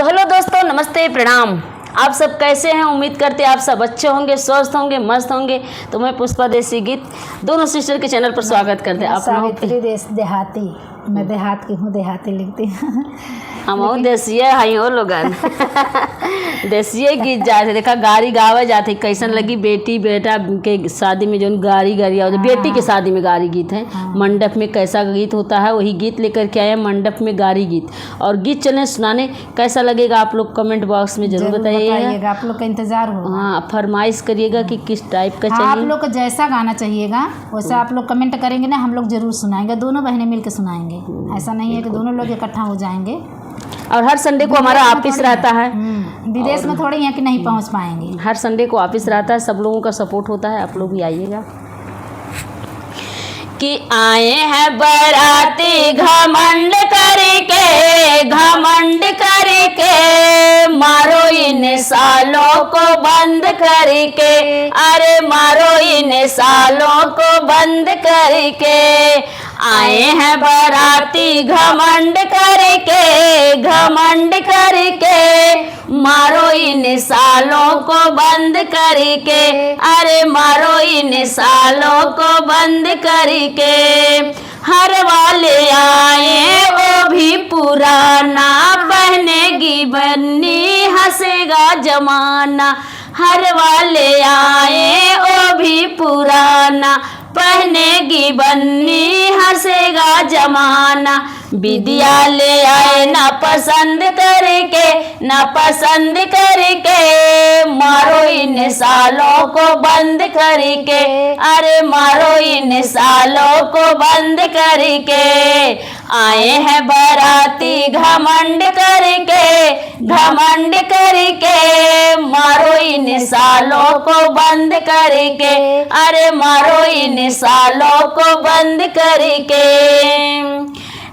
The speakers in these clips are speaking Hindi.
तो हेलो दोस्तों, नमस्ते, प्रणाम। आप सब कैसे हैं? उम्मीद करते हैं आप सब अच्छे होंगे, स्वस्थ होंगे, मस्त होंगे। तो मैं पुष्पा देसी गीत दोनों सिस्टर के चैनल पर स्वागत करते हैं। आप सावित्री देहाती, मैं देहात की हूँ, देहाती लिखती हूँ। हम देसिए हई हो लोगन देसिए गीत जाते देखा गाड़ी गावे जाते कैसन लगी बेटी बेटा के शादी में जो गाड़ी गाड़ी बेटी के शादी में गाड़ी गीत है। मंडप में कैसा गीत होता है वही गीत लेकर के आए मंडप में गाड़ी गीत। और गीत चले सुनाने कैसा लगेगा आप लोग कमेंट बॉक्स में जरूर बताइएगा। आप लोग का इंतजार होगा। हाँ, फरमाइश करिएगा कि किस टाइप का चाहिए। आप लोग को जैसा गाना चाहिएगा वैसा आप लोग कमेंट करेंगे ना, हम लोग जरूर सुनाएंगे। दोनों बहनें मिलकर सुनाएंगे, ऐसा नहीं है कि दोनों लोग इकट्ठा हो जाएंगे। और हर संडे को हमारा ऑफिस रहता है। विदेश में थोड़ी है कि नहीं पहुंच पाएंगे। हर संडे को ऑफिस रहता है, सब लोगों का सपोर्ट होता है। आप लोग भी आइएगा। कि आए हैं बराती घमंड करके मारो इन सालों को बंद करके, अरे मारो इन सालों को बंद करके। आए हैं बराती घमंड करके मारो इन सालों को बंद करके, अरे मारो इन सालों को बंद करके। हर वाले आए वो भी पुराना, बहनेगी बन्नी हंसेगा जमाना। हर वाले आए वो भी पुराना, पहनेगी बन्नी हंसेगा जमाना। विद्या ले आए ना पसंद करके मारो इन सालों को बंद करके, अरे मारो इन सालों को बंद करके। आए हैं बराती घमंड करके मारो इन सालों को बंद करके, अरे मारो इन सालों को बंद करके।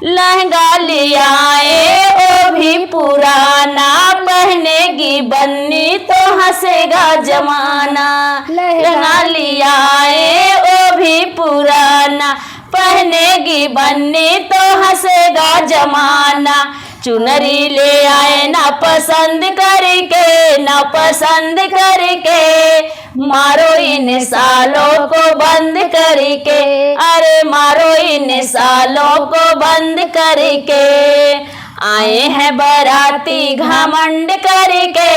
लहंगा ले आए वो भी पुराना, पहनेगी बन्नी तो हंसेगा जमाना। लहंगा ले आए वो भी पुराना, पहनेगी बन्नी तो हंसेगा जमाना। चुनरी ले आए ना पसंद करके मारो इन सालों को बंद करके, अरे मारो इन सालों को बंद करके। आए हैं बराती घमंड करके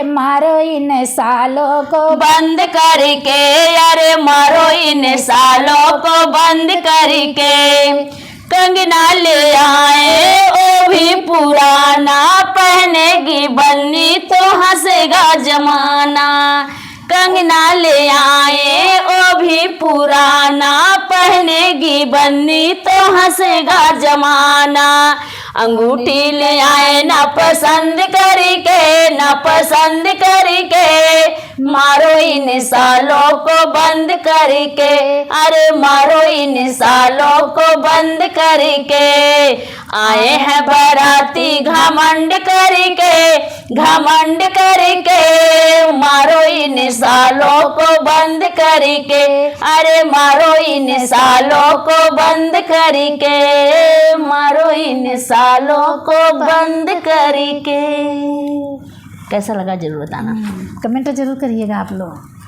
मारो इन सालों को बंद करके, अरे मारो इन सालों को बंद करके। कंगना ले आए वो भी पुराना, पहनेगी बन्नी तो हंसेगा जमाना। कंगना ले आए वो भी पुराना, पहनेगी बन्नी तो हंसेगा जमाना। अंगूठी ले आए ना पसंद करके मारो इन सालों को बंद करके, अरे मारो इन सालों को बंद करके। आए हैं बराती घमंड करके मारो इन सालों को बंद करके, अरे मारो इन सालों को बंद करके, मारो इन सालों को बंद करके। कैसा लगा जरूर बताना, कमेंट जरूर करिएगा आप लोग।